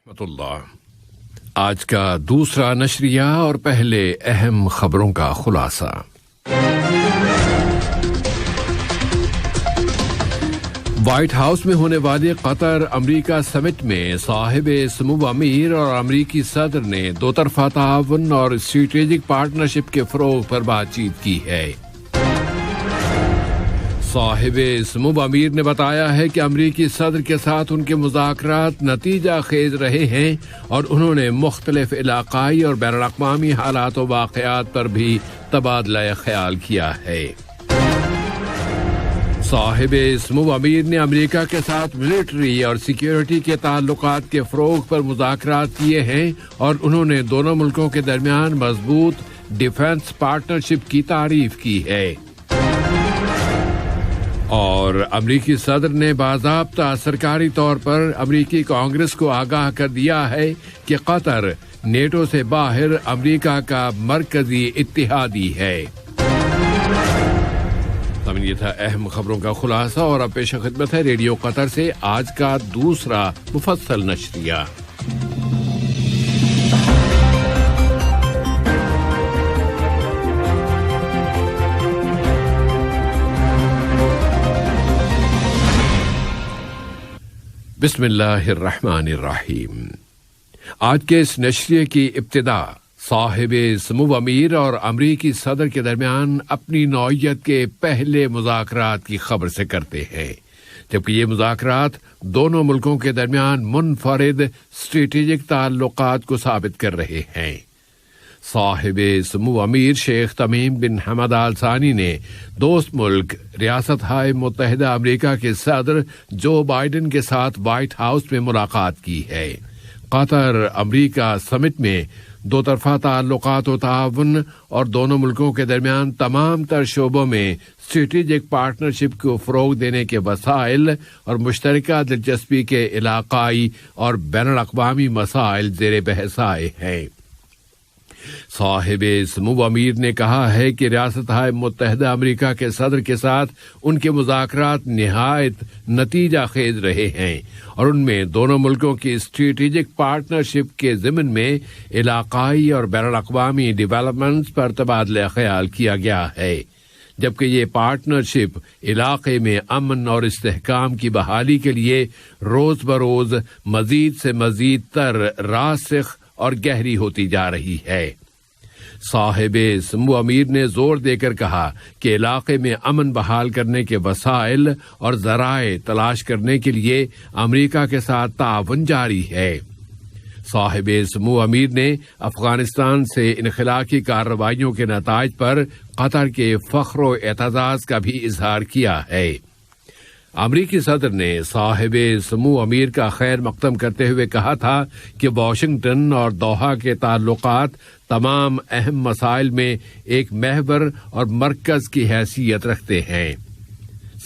رحمۃ اللہ۔ آج کا دوسرا نشریہ اور پہلے اہم خبروں کا خلاصہ۔ وائٹ ہاؤس میں ہونے والے قطر امریکہ سمٹ میں صاحب سمو امیر اور امریکی صدر نے دو طرفہ تعاون اور اسٹریٹجک پارٹنرشپ کے فروغ پر بات چیت کی ہے۔ صاحب سمو امیر نے بتایا ہے کہ امریکی صدر کے ساتھ ان کے مذاکرات نتیجہ خیز رہے ہیں اور انہوں نے مختلف علاقائی اور بین الاقوامی حالات و واقعات پر بھی تبادلہ خیال کیا ہے۔ صاحب سمو امیر نے امریکہ کے ساتھ ملٹری اور سیکیورٹی کے تعلقات کے فروغ پر مذاکرات کیے ہیں اور انہوں نے دونوں ملکوں کے درمیان مضبوط ڈیفنس پارٹنرشپ کی تعریف کی ہے۔ اور امریکی صدر نے باضابطہ سرکاری طور پر امریکی کانگریس کو آگاہ کر دیا ہے کہ قطر نیٹو سے باہر امریکہ کا مرکزی اتحادی ہے۔ یہ تھا اہم خبروں کا خلاصہ اور اب پیش خدمت ہے ریڈیو قطر سے آج کا دوسرا مفصل نشریہ۔ بسم اللہ الرحمن الرحیم۔ آج کے اس نشریے کی ابتدا صاحب سمو امیر اور امریکی صدر کے درمیان اپنی نوعیت کے پہلے مذاکرات کی خبر سے کرتے ہیں، جبکہ یہ مذاکرات دونوں ملکوں کے درمیان منفرد اسٹریٹجک تعلقات کو ثابت کر رہے ہیں۔ صاحب سمو امیر شیخ تمیم بن حمد آل ثانی نے دوست ملک ریاستہائے متحدہ امریکہ کے صدر جو بائیڈن کے ساتھ وائٹ ہاؤس میں ملاقات کی ہے۔ قطر امریکہ سمٹ میں دو طرفہ تعلقات و تعاون اور دونوں ملکوں کے درمیان تمام تر شعبوں میں اسٹریٹجک پارٹنرشپ کو فروغ دینے کے وسائل اور مشترکہ دلچسپی کے علاقائی اور بین الاقوامی مسائل زیر بحث آئے ہیں۔ صاحب سمو امیر نے کہا ہے کہ ریاستہائے متحدہ امریکہ کے صدر کے ساتھ ان کے مذاکرات نہایت نتیجہ خیز رہے ہیں اور ان میں دونوں ملکوں کی اسٹریٹجک پارٹنرشپ کے ضمن میں علاقائی اور بین الاقوامی ڈیولپمنٹس پر تبادلہ خیال کیا گیا ہے، جبکہ یہ پارٹنرشپ علاقے میں امن اور استحکام کی بحالی کے لیے روز بروز مزید سے مزید تر راسخ اور گہری ہوتی جا رہی ہے۔ صاحب سمو امیر نے زور دے کر کہا کہ علاقے میں امن بحال کرنے کے وسائل اور ذرائع تلاش کرنے کے لیے امریکہ کے ساتھ تعاون جاری ہے۔ صاحب سمو امیر نے افغانستان سے انخلائی کارروائیوں کے نتائج پر قطر کے فخر و اعتزاز کا بھی اظہار کیا ہے۔ امریکی صدر نے صاحب سمو امیر کا خیر مقدم کرتے ہوئے کہا تھا کہ واشنگٹن اور دوحہ کے تعلقات تمام اہم مسائل میں ایک محور اور مرکز کی حیثیت رکھتے ہیں۔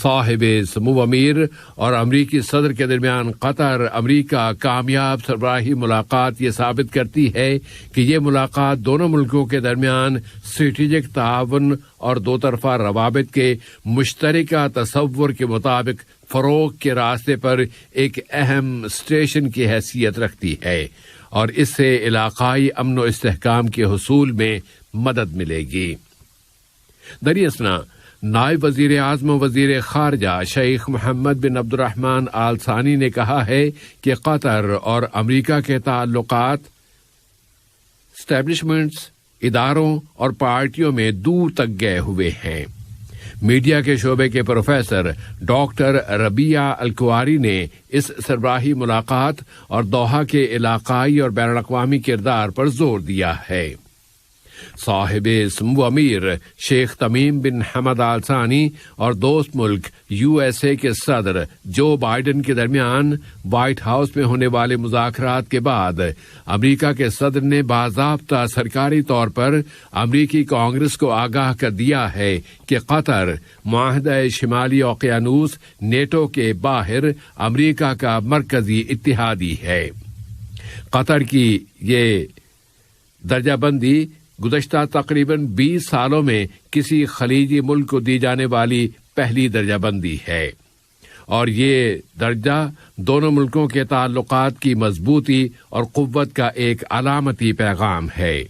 صاحب سمو امیر اور امریکی صدر کے درمیان قطر امریکہ کامیاب سربراہی ملاقات یہ ثابت کرتی ہے کہ یہ ملاقات دونوں ملکوں کے درمیان اسٹریٹجک تعاون اور دو طرفہ روابط کے مشترکہ تصور کے مطابق فروغ کے راستے پر ایک اہم اسٹیشن کی حیثیت رکھتی ہے اور اس سے علاقائی امن و استحکام کے حصول میں مدد ملے گی۔ دریاسنا نائب وزیر اعظم و وزیر خارجہ شیخ محمد بن عبد الرحمن آل ثانی نے کہا ہے کہ قطر اور امریکہ کے تعلقات اسٹیبلشمنٹس، اداروں اور پارٹیوں میں دور تک گئے ہوئے ہیں۔ میڈیا کے شعبے کے پروفیسر ڈاکٹر ربیہ الکواری نے اس سربراہی ملاقات اور دوحہ کے علاقائی اور بین الاقوامی کردار پر زور دیا ہے۔ صاحب سمو امیر شیخ تمیم بن حمد آل ثانی اور دوست ملک یو ایس اے کے صدر جو بائیڈن کے درمیان وائٹ ہاؤس میں ہونے والے مذاکرات کے بعد امریکہ کے صدر نے باضابطہ سرکاری طور پر امریکی کانگریس کو آگاہ کر دیا ہے کہ قطر معاہدہ شمالی اوقیانوس نیٹو کے باہر امریکہ کا مرکزی اتحادی ہے۔ قطر کی یہ درجہ بندی گزشتہ تقریباً 20 سالوں میں کسی خلیجی ملک کو دی جانے والی پہلی درجہ بندی ہے اور یہ درجہ دونوں ملکوں کے تعلقات کی مضبوطی اور قوت کا ایک علامتی پیغام ہے۔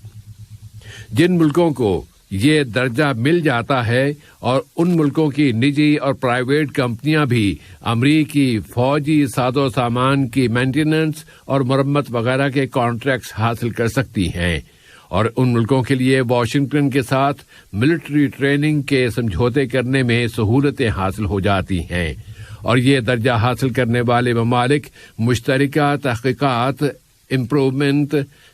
جن ملکوں کو یہ درجہ مل جاتا ہے اور ان ملکوں کی نجی اور پرائیویٹ کمپنیاں بھی امریکی فوجی ساز و سامان کی مینٹیننس اور مرمت وغیرہ کے کانٹریکٹس حاصل کر سکتی ہیں، اور ان ملکوں کے لیے واشنگٹن کے ساتھ ملٹری ٹریننگ کے سمجھوتے کرنے میں سہولتیں حاصل ہو جاتی ہیں، اور یہ درجہ حاصل کرنے والے ممالک مشترکہ تحقیقات، امپروومنٹ،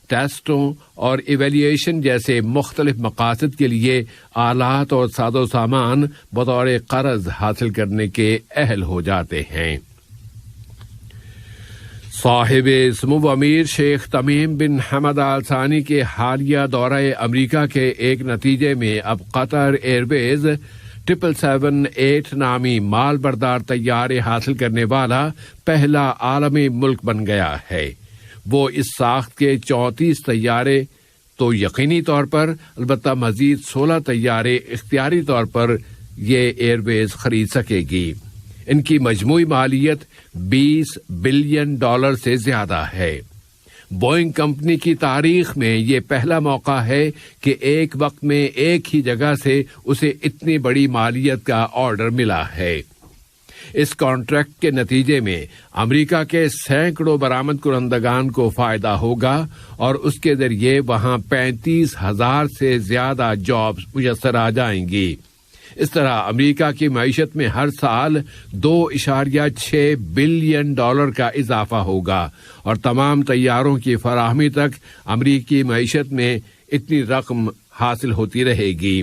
ٹیسٹوں اور ایویلیویشن جیسے مختلف مقاصد کے لیے آلات اور ساز و سامان بطور قرض حاصل کرنے کے اہل ہو جاتے ہیں۔ صاحب سمو امیر شیخ تمیم بن حمد آل ثانی کے حالیہ دورہ امریکہ کے ایک نتیجے میں اب قطر ایئر ویز 778 نامی مال بردار طیارے حاصل کرنے والا پہلا عالمی ملک بن گیا ہے۔ وہ اس ساخت کے 34 طیارے تو یقینی طور پر، البتہ مزید 16 طیارے اختیاری طور پر یہ ایئر ویز خرید سکے گی۔ ان کی مجموعی مالیت $20 بلین سے زیادہ ہے۔ بوئنگ کمپنی کی تاریخ میں یہ پہلا موقع ہے کہ ایک وقت میں ایک ہی جگہ سے اسے اتنی بڑی مالیت کا آرڈر ملا ہے۔ اس کانٹریکٹ کے نتیجے میں امریکہ کے سینکڑوں برآمد کنندگان کو فائدہ ہوگا اور اس کے ذریعے وہاں 35,000 سے زیادہ جابز میسر آ جائیں گی۔ اس طرح امریکہ کی معیشت میں ہر سال $2.6 بلین کا اضافہ ہوگا، اور تمام طیاروں کی فراہمی تک امریکی معیشت میں اتنی رقم حاصل ہوتی رہے گی۔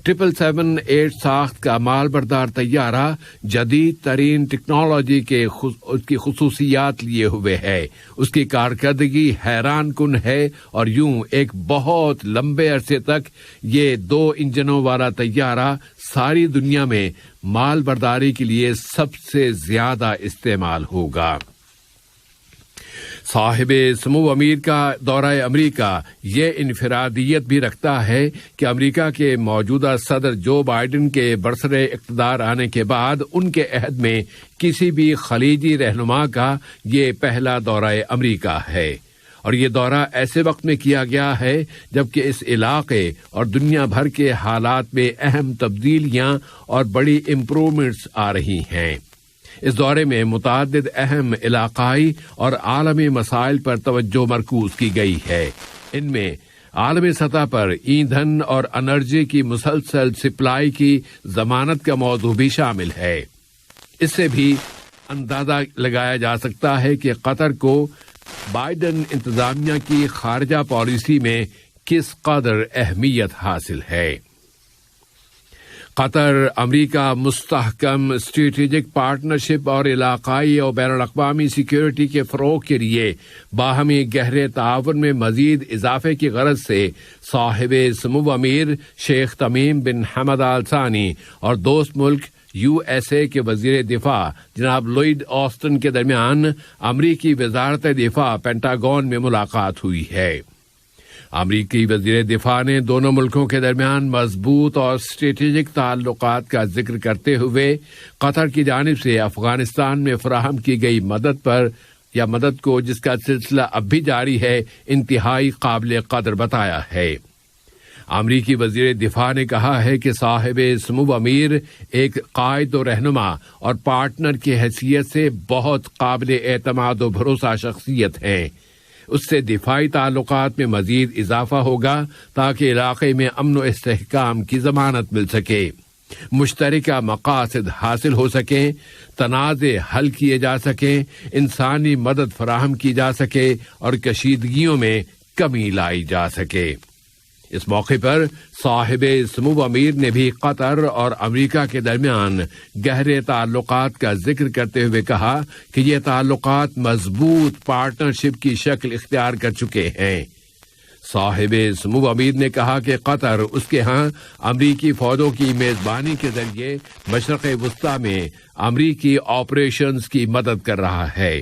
778 ساخت کا مال بردار طیارہ جدید ترین ٹیکنالوجی کے اس کی خصوصیات لیے ہوئے ہے۔ اس کی کارکردگی حیران کن ہے، اور یوں ایک بہت لمبے عرصے تک یہ 2 انجنوں والا طیارہ ساری دنیا میں مال برداری کے لیے سب سے زیادہ استعمال ہوگا۔ صاحب سمو امیر کا دورہ امریکہ یہ انفرادیت بھی رکھتا ہے کہ امریکہ کے موجودہ صدر جو بائیڈن کے برسر اقتدار آنے کے بعد ان کے عہد میں کسی بھی خلیجی رہنما کا یہ پہلا دورہ امریکہ ہے، اور یہ دورہ ایسے وقت میں کیا گیا ہے جبکہ اس علاقے اور دنیا بھر کے حالات میں اہم تبدیلیاں اور بڑی امپروومنٹس آ رہی ہیں۔ اس دورے میں متعدد اہم علاقائی اور عالمی مسائل پر توجہ مرکوز کی گئی ہے۔ ان میں عالمی سطح پر ایندھن اور انرجی کی مسلسل سپلائی کی ضمانت کا موضوع بھی شامل ہے۔ اس سے بھی اندازہ لگایا جا سکتا ہے کہ قطر کو بائیڈن انتظامیہ کی خارجہ پالیسی میں کس قدر اہمیت حاصل ہے۔ قطر امریکہ مستحکم اسٹریٹجک پارٹنرشپ اور علاقائی اور بین الاقوامی سیکیورٹی کے فروغ کے لیے باہمی گہرے تعاون میں مزید اضافے کی غرض سے صاحب سمو امیر شیخ تمیم بن حمد آل ثانی اور دوست ملک USA کے وزیر دفاع جناب لوئڈ آسٹن کے درمیان امریکی وزارت دفاع پینٹاگون میں ملاقات ہوئی ہے۔ امریکی وزیر دفاع نے دونوں ملکوں کے درمیان مضبوط اور اسٹریٹجک تعلقات کا ذکر کرتے ہوئے قطر کی جانب سے افغانستان میں فراہم کی گئی مدد کو جس کا سلسلہ اب بھی جاری ہے انتہائی قابل قدر بتایا ہے۔ امریکی وزیر دفاع نے کہا ہے کہ صاحب سمو امیر ایک قائد و رہنما اور پارٹنر کی حیثیت سے بہت قابل اعتماد و بھروسہ شخصیت ہیں۔ اس سے دفاعی تعلقات میں مزید اضافہ ہوگا تاکہ علاقے میں امن و استحکام کی ضمانت مل سکے، مشترکہ مقاصد حاصل ہو سکیں، تنازع حل کیے جا سکیں، انسانی مدد فراہم کی جا سکے اور کشیدگیوں میں کمی لائی جا سکے۔ اس موقع پر صاحب سمو امیر نے بھی قطر اور امریکہ کے درمیان گہرے تعلقات کا ذکر کرتے ہوئے کہا کہ یہ تعلقات مضبوط پارٹنرشپ کی شکل اختیار کر چکے ہیں۔ صاحب سمو امیر نے کہا کہ قطر اس کے ہاں امریکی فوجوں کی میزبانی کے ذریعے مشرق وسطی میں امریکی آپریشنز کی مدد کر رہا ہے۔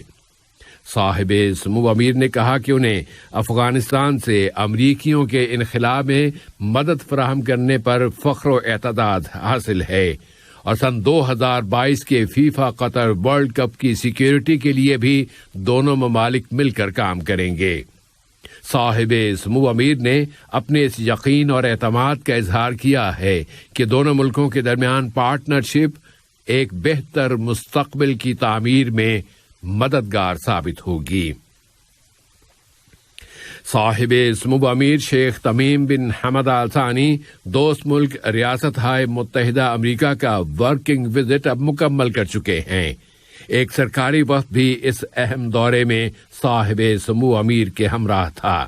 صاحب سمو امیر نے کہا کہ انہیں افغانستان سے امریکیوں کے انخلا میں مدد فراہم کرنے پر فخر و اعتزاز حاصل ہے، اور سن 2022 کے فیفا قطر ورلڈ کپ کی سیکیورٹی کے لیے بھی دونوں ممالک مل کر کام کریں گے۔ صاحب سمو امیر نے اپنے اس یقین اور اعتماد کا اظہار کیا ہے کہ دونوں ملکوں کے درمیان پارٹنرشپ ایک بہتر مستقبل کی تعمیر میں مددگار ثابت ہوگی۔ صاحب سمو امیر شیخ تمیم بن حمد آل ثانی دوست ملک ریاستہائے متحدہ امریکہ کا ورکنگ وزٹ اب مکمل کر چکے ہیں۔ ایک سرکاری وفد بھی اس اہم دورے میں صاحب سمو امیر کے ہمراہ تھا۔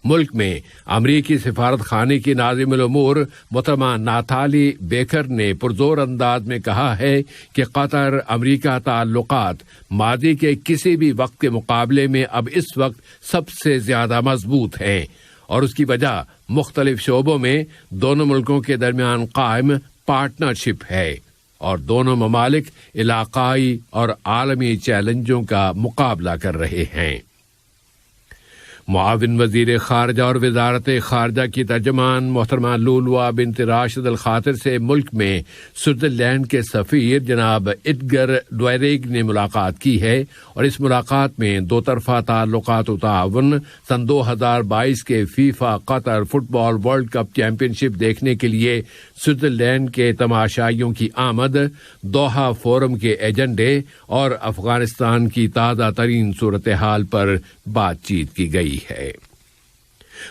ملک میں امریکی سفارت خانے کی ناظم الامور محترمہ ناتالی بیکر نے پرزور انداز میں کہا ہے کہ قطر امریکہ تعلقات ماضی کے کسی بھی وقت کے مقابلے میں اب اس وقت سب سے زیادہ مضبوط ہیں، اور اس کی وجہ مختلف شعبوں میں دونوں ملکوں کے درمیان قائم پارٹنرشپ ہے، اور دونوں ممالک علاقائی اور عالمی چیلنجوں کا مقابلہ کر رہے ہیں۔ معاون وزیر خارجہ اور وزارت خارجہ کی ترجمان محترمہ لولوا بنت راشد الخاطر سے ملک میں سوئٹزرلینڈ کے سفیر جناب ایڈگر ڈویریگ نے ملاقات کی ہے، اور اس ملاقات میں دو طرفہ تعلقات و تعاون، سن 2022 کے فیفا قطر فٹ بال ورلڈ کپ چیمپئن شپ دیکھنے کے لیے سوئٹزرلینڈ کے تماشائیوں کی آمد، دوحہ فورم کے ایجنڈے اور افغانستان کی تازہ ترین صورتحال پر بات چیت کی گئی ہے۔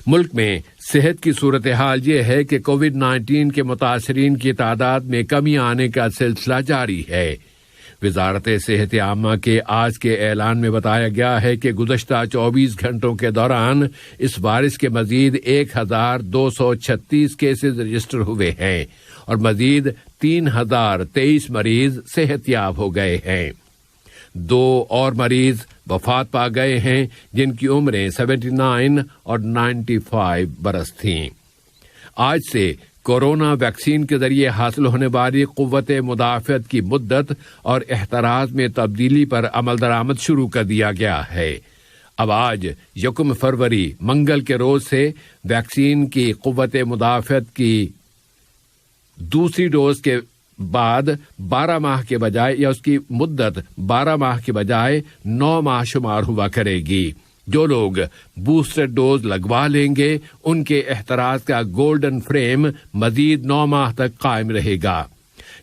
ملک میں صحت کی صورتحال یہ ہے کہ کووڈ-19 کے متاثرین کی تعداد میں کمی آنے کا سلسلہ جاری ہے۔ وزارت صحت عامہ کے آج کے اعلان میں بتایا گیا ہے کہ گزشتہ 24 گھنٹوں کے دوران اس وائرس کے مزید 1236 کیسز رجسٹر ہوئے ہیں، اور مزید 3023 مریض صحت یاب ہو گئے ہیں۔ 2 اور مریض وفات پا گئے ہیں، جن کی عمریں 79 اور 95 برس تھیں۔ آج سے کورونا ویکسین کے ذریعے حاصل ہونے والی قوت مدافعت کی مدت اور احتراز میں تبدیلی پر عمل درآمد شروع کر دیا گیا ہے۔ اب آج 1 فروری منگل کے روز سے ویکسین کی قوت مدافعت کی دوسری ڈوز کے بعد 12 ماہ کے بجائے، یا اس کی مدت 12 ماہ کے بجائے 9 ماہ شمار ہوا کرے گی۔ جو لوگ بوسٹر ڈوز لگوا لیں گے ان کے احتراز کا گولڈن فریم مزید 9 ماہ تک قائم رہے گا۔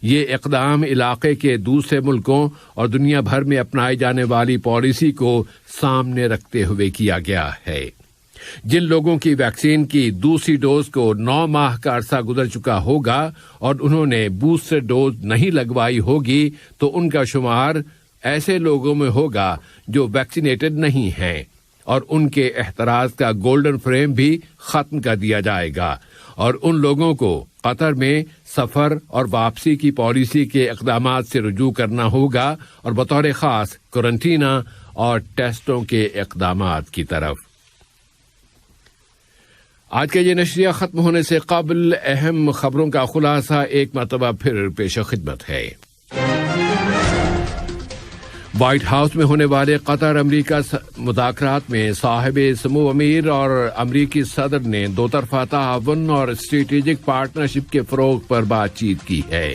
یہ اقدام علاقے کے دوسرے ملکوں اور دنیا بھر میں اپنائی جانے والی پالیسی کو سامنے رکھتے ہوئے کیا گیا ہے۔ جن لوگوں کی ویکسین کی دوسری ڈوز کو 9 ماہ کا عرصہ گزر چکا ہوگا اور انہوں نے بوسٹر ڈوز نہیں لگوائی ہوگی، تو ان کا شمار ایسے لوگوں میں ہوگا جو ویکسینیٹڈ نہیں ہیں، اور ان کے احتراز کا گولڈن فریم بھی ختم کر دیا جائے گا، اور ان لوگوں کو قطر میں سفر اور واپسی کی پالیسی کے اقدامات سے رجوع کرنا ہوگا، اور بطور خاص قرنطینہ اور ٹیسٹوں کے اقدامات کی طرف۔ آج کا یہ نشریہ ختم ہونے سے قبل اہم خبروں کا خلاصہ ایک مرتبہ پھر پیش خدمت ہے۔ وائٹ ہاؤس میں ہونے والے قطر امریکہ مذاکرات میں صاحب سمو امیر اور امریکی صدر نے دو طرفہ تعاون اور اسٹریٹجک پارٹنرشپ کے فروغ پر بات چیت کی ہے۔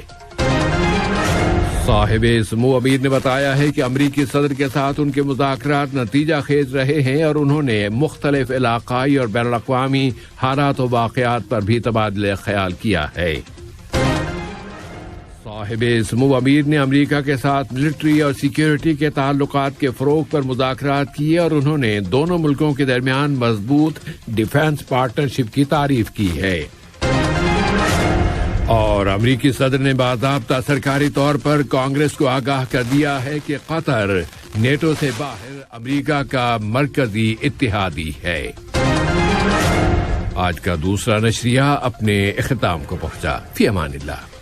صاحب سمو امیر نے بتایا ہے کہ امریکی صدر کے ساتھ ان کے مذاکرات نتیجہ خیز رہے ہیں، اور انہوں نے مختلف علاقائی اور بین الاقوامی حالات و واقعات پر بھی تبادلہ خیال کیا ہے۔ صاحب سمو امیر نے امریکہ کے ساتھ ملٹری اور سیکیورٹی کے تعلقات کے فروغ پر مذاکرات کیے، اور انہوں نے دونوں ملکوں کے درمیان مضبوط ڈیفنس پارٹنرشپ کی تعریف کی ہے۔ اور امریکی صدر نے باضابطہ سرکاری طور پر کانگریس کو آگاہ کر دیا ہے کہ قطر نیٹو سے باہر امریکہ کا مرکزی اتحادی ہے۔ آج کا دوسرا نشریہ اپنے اختتام کو پہنچا۔ فی امان اللہ۔